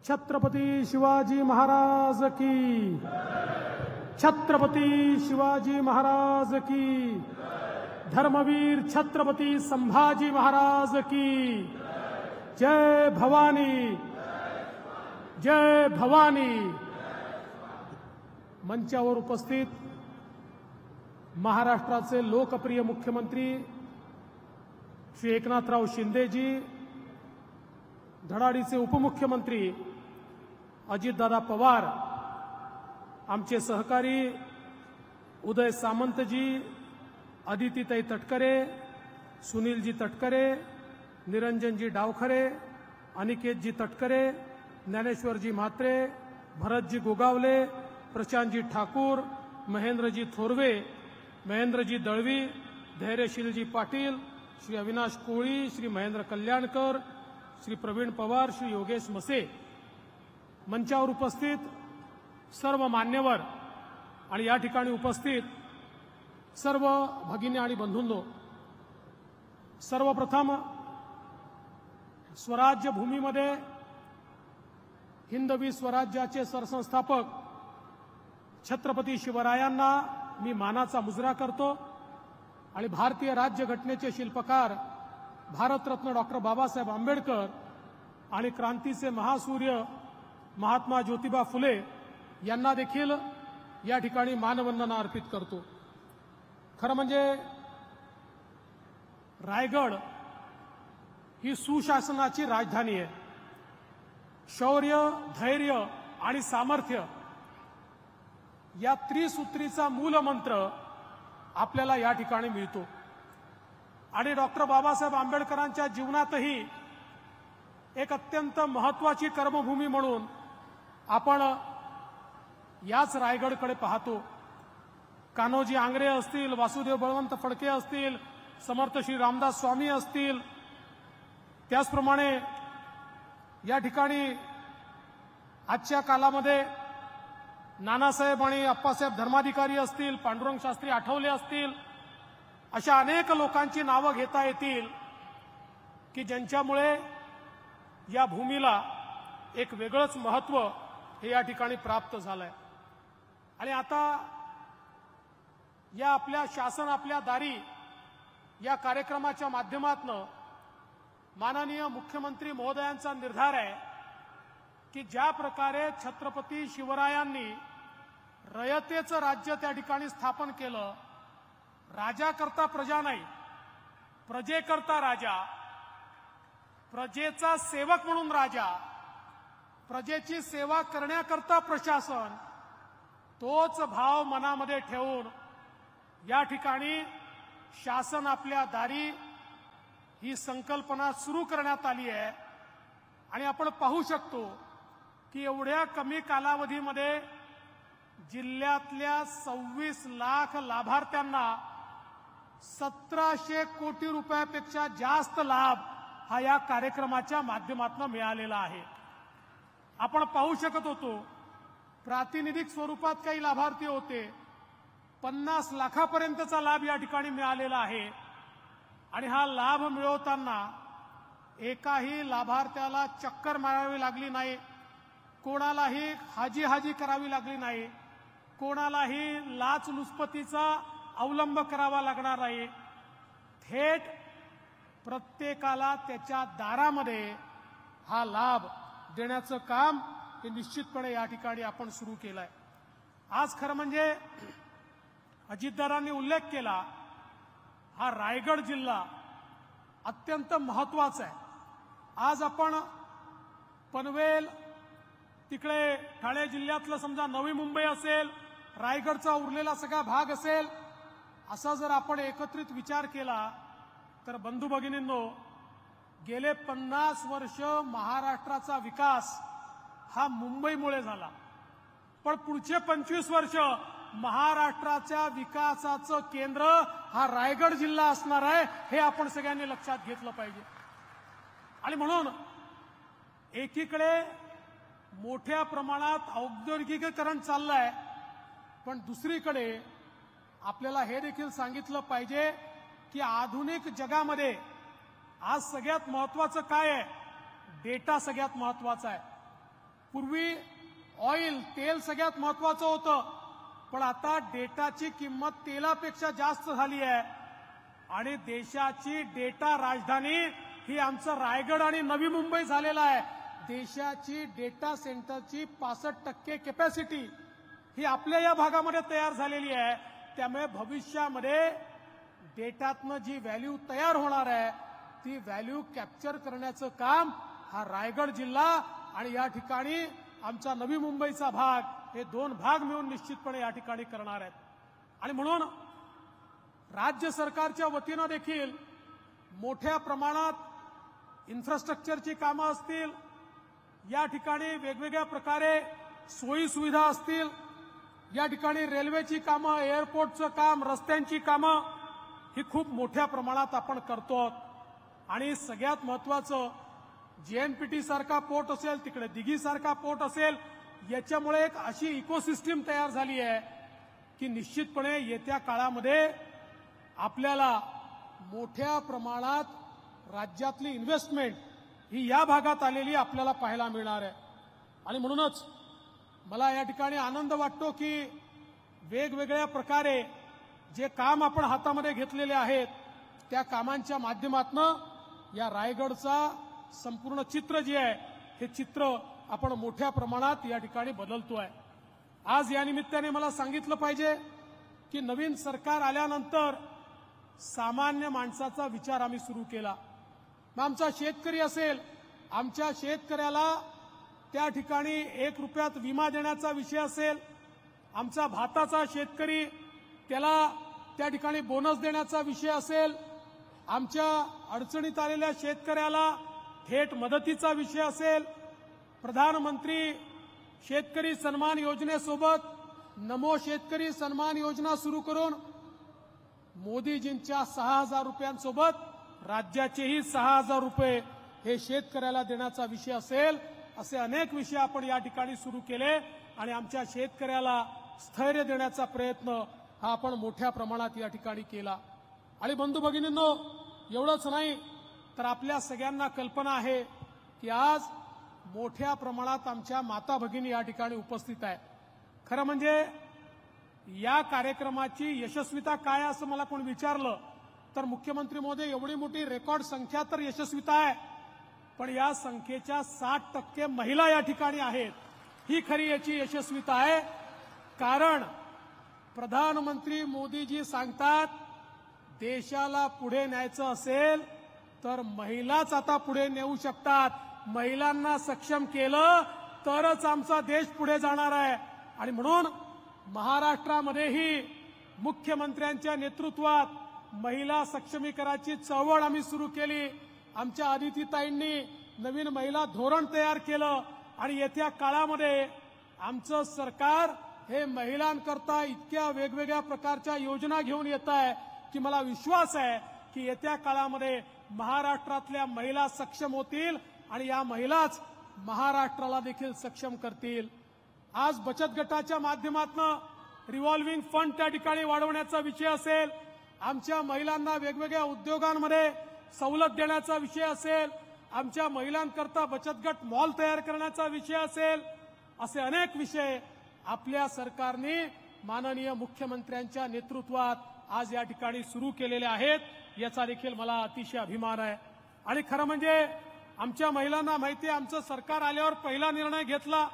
छत्रपती शिवाजी महाराज की, छत्रपती शिवाजी महाराज की, धर्मवीर छत्रपती संभाजी महाराज की जय भवानी, जय भवानी। मंचावर उपस्थित महाराष्ट्राचे लोकप्रिय मुख्यमंत्री श्री एकनाथराव शिंदेजी, धडाडीचे उपमुख्यमंत्री अजितदादा पवार, आमचे सहकारी उदय सामंतजी, अदितीताई तटकरे, सुनीलजी तटकरे, निरंजनजी डावखरे, अनिकेतजी तटकरे, ज्ञानेश्वरजी म्हात्रे, भरतजी गोगावले, प्रशांतजी ठाकूर, महेंद्रजी थोरवे, महेंद्रजी दळवी, धैर्यशीलजी पाटील, श्री अविनाश कोळी, श्री महेंद्र कल्याणकर, श्री प्रवीण पवार, श्री योगेश मसे, मंचावर उपस्थित सर्व मान्यवर आणि या ठिकाणी उपस्थित सर्व भगिनी आणि बंधूंनो, सर्वप्रथम स्वराज्य भूमीमध्ये हिंदवी स्वराज्याचे सरसंस्थापक छत्रपती शिवरायांना मी मानाचा मुजरा करतो आणि भारतीय राज्यघटनेचे शिल्पकार भारतरत्न डॉक्टर बाबासाहेब आंबेडकर आणि क्रांतीचे महासूर्य महात्मा ज्योतिबा फुले यांना देखील या ठिकाणी मानवंदना अर्पित करतो। खरं म्हणजे रायगड ही सुशासनाची राजधानी आहे। शौर्य, धैर्य आणि सामर्थ्य या त्रिसूत्रीचा मूलमंत्र आपल्याला या ठिकाणी मिळतो आणि डॉक्टर बाबासाहेब आंबेडकरांच्या जीवनातही एक अत्यंत महत्त्वाची कर्मभूमी म्हणून आपण याच रायगडकडे पाहतो। कान्होजी आंग्रे असतील, वासुदेव बळवंत फडके असतील, समर्थ श्री रामदास स्वामी असतील, त्याचप्रमाणे या ठिकाणी आजच्या कालामध्ये नानासाहेब आणि अप्पासाहेब धर्माधिकारी असतील, पांडुरंग शास्त्री आठवले असतील, अशा अनेक लोकांची नावं घेता येतील की ज्यांच्यामुळे या भूमीला एक वेगळंच महत्त्व हे या ठिकाणी प्राप्त झालंय। आणि आता या आपल्या शासन आपल्या दारी या कार्यक्रमाच्या माध्यमातून माननीय मुख्यमंत्री महोदयांचा निर्धार आहे की ज्या प्रकारे छत्रपती शिवरायांनी रयतेचं राज्य त्या ठिकाणी स्थापन केलं, राजाकरता प्रजा नाही, प्रजेकरता राजा, प्रजेचा सेवक म्हणून राजा, प्रजेची सेवा करण्याकरता प्रशासन, तोच भाव मनामध्ये ठेवून या ठिकाणी शासन आपल्या दारी ही संकल्पना सुरू करण्यात आली आहे। आणि आपण पाहू शकतो की एवढ्या कमी कालावधीमध्ये जिल्ह्यातल्या 26 लाख लाभार्थ्यांना 1700 कोटी रुपयापेक्षा जास्त लाभ हा या कार्यक्रमाच्या माध्यमातून मिळालेला आहे। आपण पाहू शकत होतो प्रातिनिधिक स्वरूपात काही लाभार्थी होते, 50 लाखापर्यंतचा लाभ या ठिकाणी मिळालेला आहे। आणि हा लाभ मिळवताना एकाही लाभार्थ्याला चक्कर मारावी लागली नाही, कोणालाही हाजी करावी लागली नाही, कोणालाही लाचलुचपतीचा अवलंब करावा लागणार नाही। थेट प्रत्येकाला त्याच्या दारामध्ये हा लाभ देण्याचं काम हे निश्चितपणे या ठिकाणी आपण सुरू केलंय। आज खरं म्हणजे अजितदादांनी उल्लेख केला, हा रायगड जिल्हा अत्यंत महत्त्वाचा आहे। आज आपण पनवेल, तिकडे ठाणे जिल्ह्यातलं समजा नवी मुंबई असेल, रायगडचा उरलेला सगळा भाग असेल, असा जर आपण एकत्रित विचार केला तर बंधू भगिनींनो, गेले 50 वर्ष महाराष्ट्राचा विकास हा मुंबईमुळे झाला, पण पुढचे 25 वर्ष महाराष्ट्राच्या विकासाचं केंद्र हा रायगड जिल्हा असणार आहे, हे आपण सगळ्यांनी लक्षात घेतलं पाहिजे। आणि म्हणून एकीकडे मोठ्या प्रमाणात औद्योगिकीकरण चाललंय, पण दुसरीकडे आपल्याला हे देखील सांगितलं पाहिजे की आधुनिक जगामध्ये आज सगळ्यात महत्त्वाचं काय आहे? डेटा सगळ्यात महत्त्वाचा आहे। पूर्वी ऑइल तेल सगळ्यात महत्वाचं होतं, पण आता डेटाची किंमत तेलापेक्षा जास्त झाली आहे आणि देशाची डेटा राजधानी ही आमचं रायगड आणि नवी मुंबई झालेला आहे. देशाची डेटा सेंटरची 65% कॅपॅसिटी ही आपल्या या भागामध्ये तयार झालेली आहे. त्यामुळे भविष्यामध्ये डेटातनं जी व्हॅल्यू तयार होणार आहे ती व्हॅल्यू कॅप्चर करण्याचं काम हा रायगड जिल्हा आणि या ठिकाणी आमचा नवी मुंबईचा भाग हे 2 भाग मिळून निश्चितपणे या ठिकाणी करणार आहेत. आणि म्हणून राज्य सरकारच्या वतीनं देखील मोठ्या प्रमाणात इन्फ्रास्ट्रक्चरची कामं असतील, या ठिकाणी वेगवेगळ्या प्रकारे सोयी सुविधा असतील, या ठिकाणी रेल्वेची कामं, एअरपोर्टचं काम, रस्त्यांची कामं ही खूप मोठ्या प्रमाणात आपण करतो. आणि सगळ्यात महत्वाचं JNPT सारखा पोर्ट असेल, तिकडे दिघी सारखा पोर्ट असेल, याच्यामुळे एक अशी इकोसिस्टीम तयार झाली आहे की निश्चितपणे येत्या काळामध्ये आपल्याला मोठ्या प्रमाणात राज्यातली इन्व्हेस्टमेंट ही या भागात आलेली आपल्याला पाहायला मिळणार आहे. आणि म्हणूनच मला या ठिकाणी आनंद वाटतो की वेगवेगळ्या प्रकारे जे काम आपण हातामध्ये घेतलेले आहेत त्या कामांच्या माध्यमातून या रायगडचा संपूर्ण चित्र जे आहे हे चित्र आपण मोठ्या प्रमाणात या ठिकाणी बदलतोय. आज या निमित्ताने मला सांगितलं पाहिजे की नवीन सरकार आल्यानंतर सामान्य माणसाचा विचार आम्ही सुरू केला. मग आमचा शेतकरी असेल, आमच्या शेतकऱ्याला त्या ठिकाणी 1 रुपयात विमा देण्याचा विषय असेल, आमचा भाताचा शेतकरी त्याला त्या ठिकाणी बोनस देण्याचा विषय असेल, आमच्या अडचणीत आलेल्या शेतकऱ्याला थेट मदतीचा विषय असेल, प्रधानमंत्री शेतकरी सन्मान योजनेसोबत नमो शेतकरी सन्मान योजना सुरू करून मोदीजींच्या 6,000 रुपयांसोबत राज्याचेही 6,000 रुपये हे शेतकऱ्याला देण्याचा विषय असेल, असे अनेक विषय आपण या ठिकाणी सुरू केले आणि आमच्या शेतकऱ्याला स्थैर्य देण्याचा प्रयत्न हा आपण मोठ्या प्रमाणात या ठिकाणी केला. आणि बंधू भगिनींनो, एवढंच नाही तर आपल्या सगळ्यांना कल्पना आहे की आज मोठ्या प्रमाणात आमच्या माता भगिनी या ठिकाणी उपस्थित आहे. खरं म्हणजे या कार्यक्रमाची यशस्वीता काय असं मला कोण विचारलं तर मुख्यमंत्री महोदय एवढी मोठी रेकॉर्ड संख्या तर यशस्वीता आहे, पण या संख्येच्या 60% महिला या ठिकाणी आहेत. ही खरी याची यशस्वीता आहे. कारण प्रधानमंत्री मोदीजी सांगतात देशाला पुढे न्यायचं असेल तर महिलाच आता पुढे नेऊ शकतात. महिलांना सक्षम केलं तरच आमचा देश पुढे जाणार आहे. आणि म्हणून महाराष्ट्रामध्येही मुख्यमंत्र्यांच्या नेतृत्वात महिला सक्षमीकरणाची चळवळ आम्ही सुरू केली. आमच्या अदितीताईंनी नवीन महिला धोरण तयार केलं आणि येत्या काळामध्ये आमचं सरकार हे महिलांकरता इतक्या वेगवेगळ्या प्रकारच्या योजना घेऊन येत आहे की मला विश्वास आहे की येत्या काळामध्ये महाराष्ट्रातल्या महिला सक्षम होतील आणि या महिलाच महाराष्ट्राला देखील सक्षम करतील. आज बचत गटाच्या माध्यमातून रिव्हॉल्व्हिंग फंड त्या ठिकाणी वाढवण्याचा विषय असेल, आमच्या महिलांना वेगवेगळ्या उद्योगांमध्ये सवलत देण्याचा विषय असेल, आमच्या महिलांकरता बचत गट मॉल तयार करण्याचा विषय असेल, असे अनेक विषय आपल्या सरकारने माननीय मुख्यमंत्र्यांच्या नेतृत्वात आज या ठिकाणी सुरू केलेले आहेत. याचा देखील मला अतिशय अभिमान आहे. आणि खरं म्हणजे आमच्या महिलांना माहिती आहे, आमचं सरकार आल्यावर पहिला निर्णय घेतला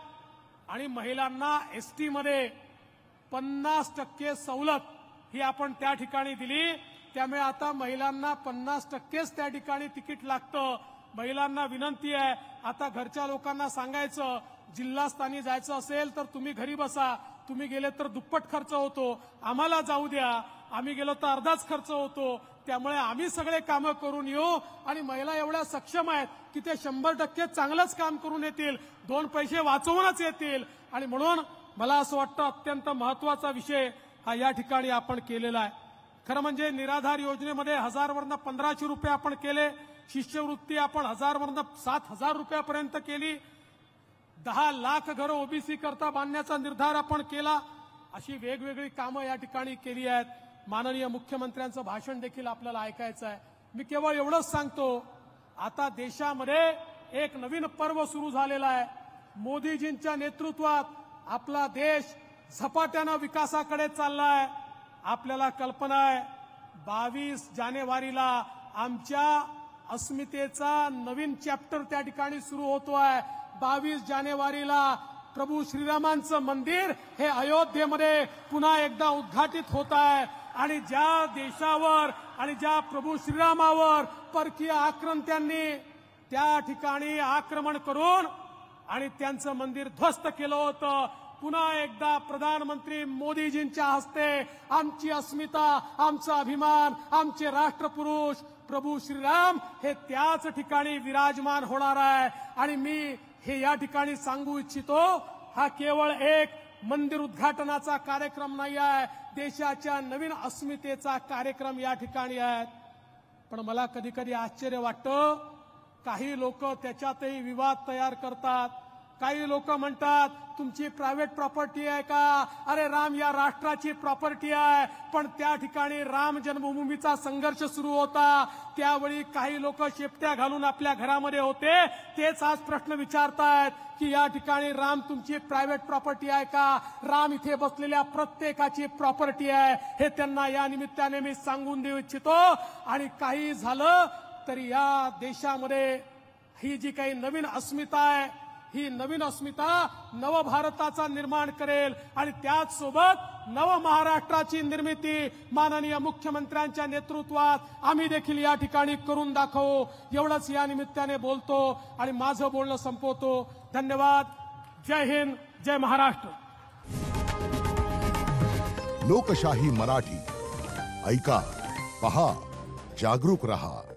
आणि महिलांना एसटी मध्ये 50% सवलत ही आपण त्या ठिकाणी दिली. त्यामुळे आता महिलांना 50%च त्या ठिकाणी तिकीट लागतं. महिलांना विनंती आहे, आता घरच्या लोकांना सांगायचं जिल्हास्थानी जायचं असेल तर तुम्ही घरी बसा, तुम्ही गेले तर दुप्पट खर्च होतो, आम्हाला जाऊ द्या, आम्ही गेलो तर अर्धाच खर्च होतो, त्यामुळे आम्ही सगळे कामं करून येऊ. आणि महिला एवढ्या सक्षम आहेत की ते 100% चांगलंच काम करून येतील, 2 पैसे वाचवूनच येतील. आणि म्हणून मला असं वाटतं अत्यंत महत्वाचा विषय हा या ठिकाणी आपण केलेला आहे. खरं म्हणजे निराधार योजनेमध्ये 1000 वरनं 1500 रुपये आपण केले, शिष्यवृत्ती आपण 1000 वरनं 7000 रुपयापर्यंत केली, 10 लाख घरं ओबीसी करता बांधण्याचा निर्धार आपण केला. अशी वेगवेगळी कामं या ठिकाणी केली आहेत. माननीय मुख्यमंत्र्यांचं भाषण देखील आपल्याला ऐकायचं आहे. मी केवळ एवढंच सांगतो, आता देशामध्ये एक नवीन पर्व सुरू झालेला आहे. मोदीजींच्या नेतृत्वात आपला देश झपाट्यानं विकासाकडे चाललाय. आपल्याला कल्पना आहे 22 जानेवारीला आमच्या अस्मितेचा नवीन चॅप्टर त्या ठिकाणी सुरू होतोय. 22 जानेवारीला प्रभू श्रीरामांचं मंदिर हे अयोध्येमध्ये पुन्हा एकदा उद्घाटित होत आहे. आणि ज्या देशावर आणि ज्या प्रभू श्रीरामावर परकीय आक्रमत्यांनी त्या ठिकाणी आक्रमण करून आणि त्यांचं मंदिर ध्वस्त केलं होतं, पुन्हा एकदा प्रधानमंत्री मोदीजींच्या हस्ते आमची अस्मिता, आमचा अभिमान, आमचे राष्ट्रपुरुष प्रभू श्रीराम हे त्याच ठिकाणी विराजमान होणार आहे. आणि मी हे या ठिकाणी सांगू इच्छितो, हा केवळ एक मंदिर उद्घाटनाचा कार्यक्रम नाही आहे, देशाच्या नवीन अस्मितेचा कार्यक्रम या ठिकाणी आहे. पण मला कधी कधी आश्चर्य वाटतं, काही लोक त्याच्यातही विवाद तयार करतात. काही लोक म्हणतात तुमची प्रायव्हेट प्रॉपर्टी आहे का? अरे राम या राष्ट्राची प्रॉपर्टी आहे. पण त्या ठिकाणी राम जन्मभूमीचा संघर्ष सुरू होता, त्यावेळी काही लोक शेपट्या घालून आपल्या घरामध्ये होते. तेच आज प्रश्न विचारतायत की या ठिकाणी राम तुमची प्रायव्हेट प्रॉपर्टी आहे का? राम इथे बसलेल्या प्रत्येकाची प्रॉपर्टी आहे, हे त्यांना या निमित्ताने मी सांगून देऊ इच्छितो. आणि काही झालं तरी या देशामध्ये ही जी काही नवीन अस्मिता आहे, ही नवीन अस्मिता नवभारताचा निर्माण करेल. आणि त्याच सोबत नव महाराष्ट्राची निर्मिती माननीय मुख्यमंत्र्यांच्या नेतृत्वात आम्ही देखील या ठिकाणी करून दाखवू. एवढंच या निमित्ताने बोलतो आणि माझं बोलणं संपवतो. धन्यवाद. जय हिंद, जय महाराष्ट्र. लोकशाही मराठी ऐका, पहा, जागरूक रहा.